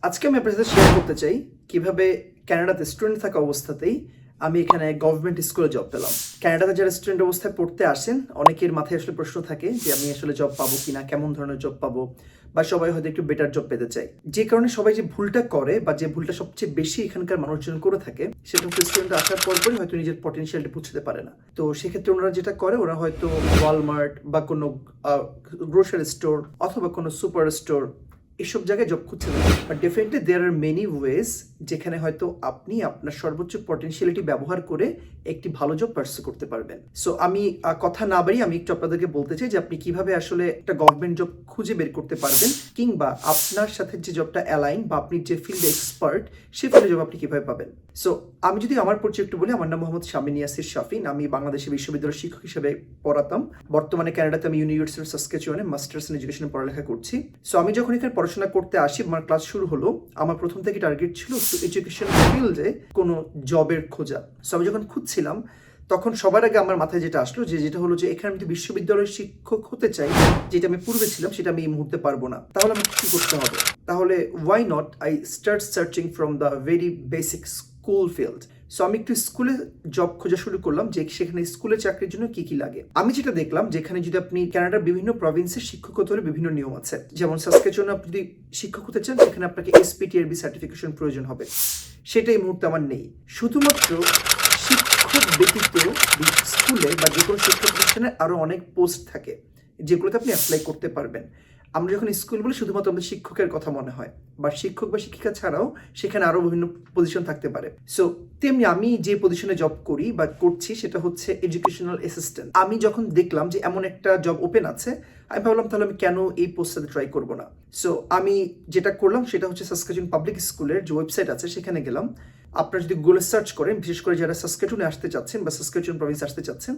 আজকে আমি আপনার সাথে শেয়ার করতে চাই কিভাবে কানাডাতে স্টুডেন্ট থাকা অবস্থাতেই আমি এখানে গভর্নমেন্ট স্কুলে জব পেলাম। কানাডাতে যারা স্টুডেন্ট অবস্থায় পড়তে আসেন অনেকের মাথায় আসলে প্রশ্ন থাকে যে আমি আসলে জব পাবো কিনা, কেমন ধরনের জব পাবো, বা সবাই হয়তো একটু বেটার জব পেতে চাই। যে কারণে সবাই যে ভুলটা করে বা যে ভুলটা সবচেয়ে বেশি এখানকার মানুষজন করে থাকে সেটা হচ্ছে স্টুডেন্ট আসার পরই হয়তো নিজের পটেনশিয়ালটা বুঝতে পারে না। তো সেক্ষেত্রে ওনারা যেটা করে, ওরা হয়তো ওয়ালমার্ট বা কোনো গ্রোসারি স্টোর অথবা কোনো সুপার স্টোর এসব জায়গায় জব খুঁজছে না। But definitely there are many ways যেখানে হয়তো আপনি আপনার সর্বোচ্চ পটেনশিয়ালিটি ব্যবহার করে একটি ভালো জব পার্সু করতে পারবেন। সো আমি কথা না বাড়িয়ে আমি একটু আপনাদেরকে বলতে চাই যে আপনি কিভাবে আসলে একটা গভর্নমেন্ট জব খুঁজে বের করতে পারবেন, কিংবা আপনার সাথে যে জবটা অ্যালাইন বা আপনি যে ফিল্ডে এক্সপার্ট সেই ফিল্ডে জব আপনি কিভাবে পাবেন। সো আমি যদি আমার পরিচয় একটু বলি, আমার নাম মোহাম্মদ শামিন ইয়াসির শাফিন। আমি বাংলাদেশে বিশ্ববিদ্যালয়ের শিক্ষক হিসেবে পড়াতাম। বর্তমানে কানাডাতে আমি ইউনিভার্সিটি অফ সাসকাচুয়ানে মাস্টার্স ইন এডুকেশনে পড়ালেখা করছি। সো আমি যখন এখানে পড়াশোনা করতে আসি, আমার ক্লাস শুরু হলো, আমার প্রথম থেকে টার্গেট ছিল এডুকেশন ফিল্ডে কোনো জবের খোঁজা। সো আমি যখন খুঁজছিলাম তখন সবার আগে আমার মাথায় যেটা আসলো যেটা হলো যে এখানে আমি বিশ্ববিদ্যালয়ের শিক্ষক হতে চাই, যেটা আমি পূর্বে ছিলাম সেটা আমি এই মুহূর্তে পারবো না। তাহলে আমাকে কি করতে হবে? তাহলে why not I start searching from the very basic school field. So আমি একটু স্কুলে জব খোঁজা শুরু করলাম যে সেখানে স্কুলে চাকরির জন্য কি কি লাগে। আমি যেটা দেখলাম যেখানে যদি আপনি কানাডার বিভিন্ন প্রভিন্সের শিক্ষক হতে হলে বিভিন্ন নিয়ম আছে। যেমন সাসকাচুয়ানে আপনি যদি শিক্ষক হতে চান সেখানে আপনাকে এসপিটিআরবি সার্টিফিকেশন প্রয়োজন হবে, সেটা এই মুহূর্তে আমার নেই। শুধুমাত্র শিক্ষক ব্যতীত স্কুলে বা যে কোনো শিক্ষা প্রতিষ্ঠানে আরো অনেক পোস্ট থাকে যেগুলোতে আপনি অ্যাপ্লাই করতে পারবেন। আমরা যখন স্কুল বলি শুধুমাত্র আমাদের শিক্ষকের কথা মনে হয়, বা শিক্ষক বা শিক্ষিকা ছাড়াও সেখানে আরো বিভিন্ন পজিশন থাকতে পারে। সো তেমনি আমি যে পজিশনে জব করি বা করছি সেটা হচ্ছে এডুকেশনাল অ্যাসিস্ট্যান্ট। আমি যখন দেখলাম যে এমন একটা জব ওপেন আছে, আমি ভাবলাম তাহলে আমি কেন এই পোস্টটাতে ট্রাই করব না। সো আমি যেটা করলাম সেটা হচ্ছে সাসকাচুয়ান পাবলিক স্কুলের যে ওয়েবসাইট আছে সেখানে গেলাম। আপনারা যদি গুগলে সার্চ করেন, বিশেষ করে যারা সাসকাচুয়ানে আসতে চাচ্ছেন বা সাসকাচুয়ান প্রভিন্স আসতে চাচ্ছেন,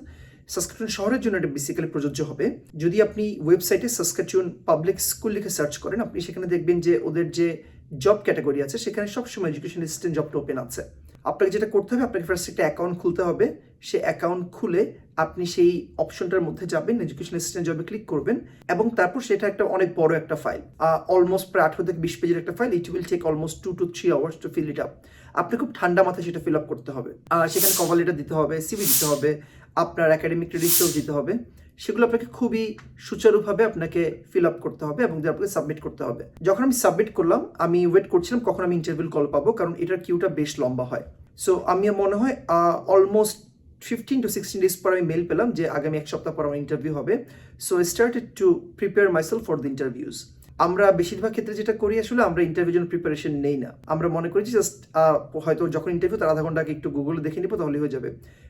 সাসকাচুয়ান শহরের জন্য এটা বেসিক্যালি প্রযোজ্য হবে। যদি আপনি ওয়েবসাইটে সাসকাচুয়ান পাবলিক স্কুল লিখে সার্চ করেন, আপনি সেখানে দেখবেন যে ওদের যে জব ক্যাটাগরি আছে সেখানে সবসময় এডুকেশন অ্যাসিস্ট্যান্ট জবটা ওপেন আছে। আপনাকে যেটা করতে হবে, আপনাকে ফার্স্ট একটা অ্যাকাউন্ট খুলতে হবে। সেই অ্যাকাউন্ট খুলে আপনি সেই অপশনটার মধ্যে যাবেন, এডুকেশন অ্যাসিস্ট্যান্ট জবে ক্লিক করবেন, এবং তারপর সেটা একটা অনেক বড় একটা ফাইল, অলমোস্ট প্রায় 18 থেকে 20 পেজের একটা file. It will take almost 2 to 3 hours to fill it up. আপনি খুব ঠান্ডা মাথায় সেটা ফিল আপ করতে হবে। সেখানে কভার লেটার দিতে হবে, সিভি দিতে হবে, আপনার একাডেমিক ক্রেডিটসও দিতে হবে। সেগুলো আপনাকে খুবই সুচারুভাবে আপনাকে ফিল আপ করতে হবে এবং আপনাকে সাবমিট করতে হবে। যখন আমি সাবমিট করলাম, আমি ওয়েট করছিলাম কখন আমি ইন্টারভিউ কল পাবো, কারণ এটার কিউটা বেশ লম্বা হয়। সো আমি মনে হয় অলমোস্ট 15 to 16 days পর আমি মেল পেলাম যে আগামী এক সপ্তাহ পর আমার ইন্টারভিউ হবে। So I started to prepare myself for the interviews. আমরা বেশিরভাগ ক্ষেত্রে যেটা করি, আসলে আমরা ইন্টারভিউর জন্য প্রিপারেশন নেই না। আমরা মনে করি যে জাস্ট হয়তো যখন ইন্টারভিউ তার আধা ঘন্টা আগে একটু গুগলে দেখে নিব তাহলে হয়ে যাবে।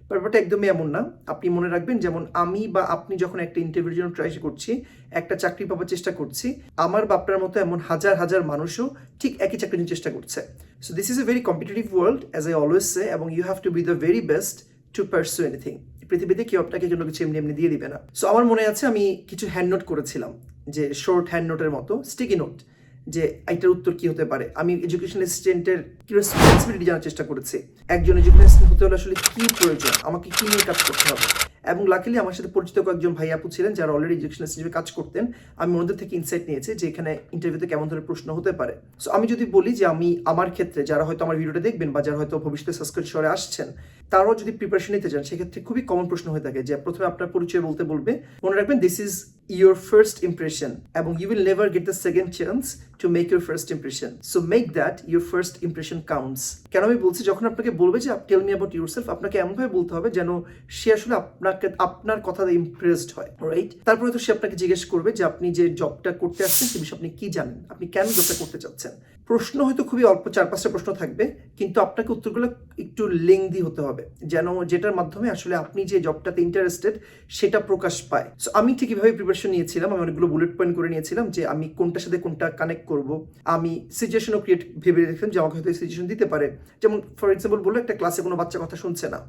ব্যাপারটা একদমই এমন না। আপনি মনে রাখবেন, যেমন আমি বা আপনি যখন একটা ইন্টারভিউর জন্য ট্রাই করছি, একটা চাকরি পাওয়ার চেষ্টা করছি, আমার বা আপনার মতো এমন হাজার হাজার মানুষও ঠিক একই চাকরির জন্য চেষ্টা করছে। So this is a very competitive world, as I always say, এবং you have to be the very best to pursue anything. পৃথিবীতে কেউ আপনাকে জন্য কিছু এমনি এমনি দিয়ে দিবে না। সো আমার মনে আছে আমি কিছু হ্যান্ড নোট করেছিলাম, যে শর্ট হ্যান্ড নোটের মতো স্টিকি নোট, যে এইটার উত্তর কি হতে পারে। আমি এডুকেশন অ্যাসিস্ট্যান্টের কি রেসপন্সিবিলিটি জানার চেষ্টা করেছি, একজন এডুকেশন অ্যাসিস্ট্যান্ট হতে হলে আসলে কি প্রয়োজন, আমাকে কি নিয়ে কাজ করতে হবে। এবং লাকিলি আমার সাথে পরিচিত কয়েকজন ভাই আপু ছিলেন যারা অলরেডি এডুকেশন অ্যাসিস্ট্যান্টে কাজ করতেন। আমি ওদের থেকে ইনসাইট নিয়েছি যে এখানে ইন্টারভিউতে কেমন ধরনের প্রশ্ন হতে পারে। সো আমি যদি বলি যে আমি আমার ক্ষেত্রে, যারা হয়তো আমার ভিডিওটা দেখবেন বা যারা হয়তো ভবিষ্যতে সাসকাচুয়ান শহরে আসছেন, তারাও যদি প্রিপারেশন নিতে চান, সেক্ষেত্রে খুবই কমন প্রশ্ন হয়ে থাকে যে প্রথমে আপনার পরিচয় বলতে বলবে। মনে রাখবেন, this is your first impression, এবং you will never get the second chance to make your first impression. So make that your first impression counts. কেন আমি বলছি, যখন আপনাকে বলবে যে টেল মি অ্যাবাউট ইউরসেলফ, আপনাকে এমনভাবে বলতে হবে যেন সে আসলে আপনার কথাতে ইমপ্রেসড হয়, রাইট? তারপরে তো সে আপনাকে জিজ্ঞেস করবে যে আপনি যে জবটা করতে আসছেন সে বিষয়ে আপনি কি জানেন, আপনি কেন জবটা করতে চাচ্ছেন। প্রশ্ন হয়তো খুবই অল্প 4-5টা প্রশ্ন থাকবে, কিন্তু আপনাকে উত্তরগুলো একটু লেংদি হতে হবে, যেন যেটার মাধ্যমে আসলে আপনি যে জবটাতে ইন্টারেস্টেড সেটা প্রকাশ পায়। সো আমি ঠিক এভাবে প্রিপারেশন নিয়েছিলাম। আমি অনেকগুলো বুলেট পয়েন্ট করে নিয়েছিলাম যে আমি কোনটার সাথে কোনটা কানেক্ট করব। আমি সিচুয়েশনও ভেবে রেখেছিলাম যে আমাকে হয়তো সিচুয়েশন দিতে পারে। যেমন ফর এক্সাম্পল বললো, একটা ক্লাসে কোনো বাচ্চা কথা শুনছে না,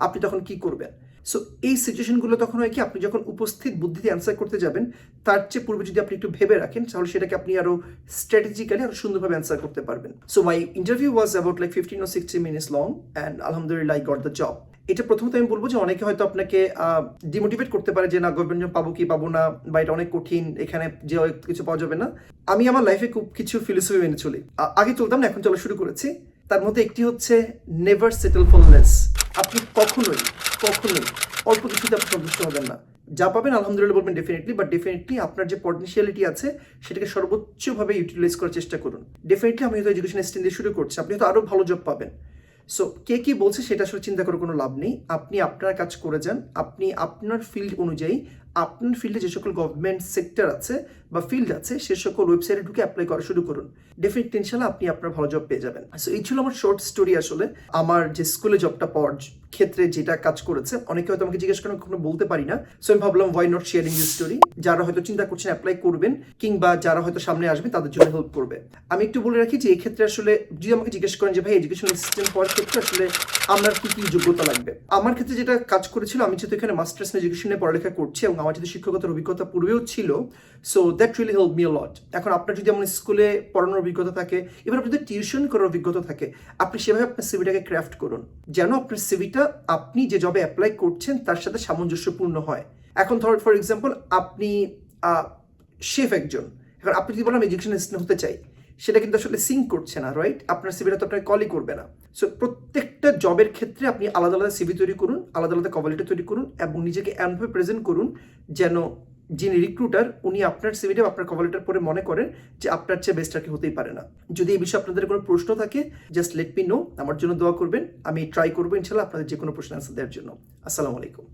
আপনি তখন কি করবেন। সো এই সিচুয়েশনগুলো তখন হয় কি, আপনি যখন উপস্থিত বুদ্ধিতে অ্যান্সার করতে যাবেন তার চেয়ে পূর্বে যদি আপনি একটু ভেবে রাখেন, তাহলে সেটাকে আপনি আরো স্ট্র্যাটেজিক্যালি আরো সুন্দরভাবে অ্যান্সার করতে পারবেন। So my interview was about like 15 or 16 minutes long, and আলহামদুলিল্লাহ আই গট দ্য জব। এটা প্রথমত আমি বলবো যে অনেকে হয়তো আপনাকে ডিমোটিভেট করতে পারে যে না গভর্নমেন্ট জব পাবো কি পাবো না, বা এটা অনেক কঠিন, এখানে যে কিছু পাওয়া যাবে না। আমি আমার লাইফে খুব কিছু ফিলোসফি মেনে চলি, আগে চলতাম না, এখন চলা শুরু করেছি। তার মধ্যে একটি হচ্ছে নেভার সেটেল ফর লেস। আপনি কখনোই অল্প কিছুতে আপনি সন্তুষ্ট হবেন না। যা পাবেন আলহামদুলিল্লাহ বলবেন ডেফিনেটলি, বাট ডেফিনেটলি আপনার যে পটেনশিয়ালিটি আছে সেটাকে সর্বোচ্চভাবে ইউটিলাইজ করার চেষ্টা করুন। ডেফিনেটলি আমি হয়তো এডুকেশন স্ট্রিম দিয়ে শুরু করছি, আপনি হয়তো আরও ভালো জব পাবেন। সো কে কি বলছে সেটা আসলে চিন্তা করার কোনো লাভ নেই। আপনি আপনার কাজ করে যান, আপনি আপনার ফিল্ড অনুযায়ী আপনার ফিল্ডে যে সকল গভর্নমেন্ট সেক্টর আছে বা ফিল্ড আছে সে সকল ওয়েবসাইটে ঢুকে অ্যাপ্লাই করা শুরু করুন। ডেফিনেটলি ইনশাল্লাহ আপনি আপনার ভালো জব পেয়ে যাবেন। সো এই ছিল আমার শর্ট স্টোরি। আসলে আমার যে স্কুলে জবটা পাওয়ার ক্ষেত্রে যেটা কাজ করেছে, অনেকে হয়তো আমাকে জিজ্ঞেস করেন, কখনো বলতে পারি না। সো আমি ভাবলাম why not sharing this story. যারা হয়তো চিন্তা করছেন অ্যাপ্লাই করবেন কিংবা যারা হয়তো সামনে আসবে তাদের জন্য হেল্প করবে। আমি একটু বলে রাখি যে এই ক্ষেত্রে আসলে যদি আমাকে জিজ্ঞেস করেন যে ভাই এডুকেশন অ্যাসিস্ট্যান্ট হওয়ার ক্ষেত্রে আসলে আমার কি কি যোগ্যতা লাগবে, আমার ক্ষেত্রে যেটা কাজ করেছিল, আমি যেহেতু এখানে মাস্টার্স ইন এডুকেশনে পড়ালেখা করছি এবং আমার যেহেতু শিক্ষকতার অভিজ্ঞতা পূর্বেও ছিল, so that really help me a lot. এখন আপনার যদি এমন স্কুলে পড়ানোর অভিজ্ঞতা থাকে, এবার আপনার যদি টিউশন করার অভিজ্ঞতা থাকে, আপনি সেভাবে আপনার সিভিটাকে ক্রাফট করুন যেন আপনার সিভিটা আপনি যে জবে অ্যাপ্লাই করছেন তার সাথে সামঞ্জস্যপূর্ণ হয়। এখন ধর ফর এক্সাম্পল আপনি শেফ একজন, এখন আপনি যদি বলেন আমি এডুকেশন অ্যাসিস্ট্যান্ট হতে চাই, সেটা কিন্তু আসলে সিঙ্ক করছে না, রাইট? আপনার সিভিটা তো আপনার কলই করবে না। সো প্রত্যেকটা জবের ক্ষেত্রে আপনি আলাদা আলাদা সিভি তৈরি করুন, আলাদা আলাদা কভার লেটার তৈরি করুন এবং নিজেকে এমনভাবে প্রেজেন্ট করুন যেন যিনি রিক্রুটার উনি আপনার সিভিটা আপনার কভার লেটার পরে মনে করেন যে আপনার চেয়ে বেস্ট আর কি হতেই পারে না। যদি এই বিষয়ে আপনাদের কোনো প্রশ্ন থাকে জাস্ট লেট মি নো, আমার জন্য দোয়া করবেন, আমি ট্রাই করবো ইনশাল্লাহ আপনাদের যে কোনো প্রশ্ন আনসার দেওয়ার জন্য। আসসালামু আলাইকুম।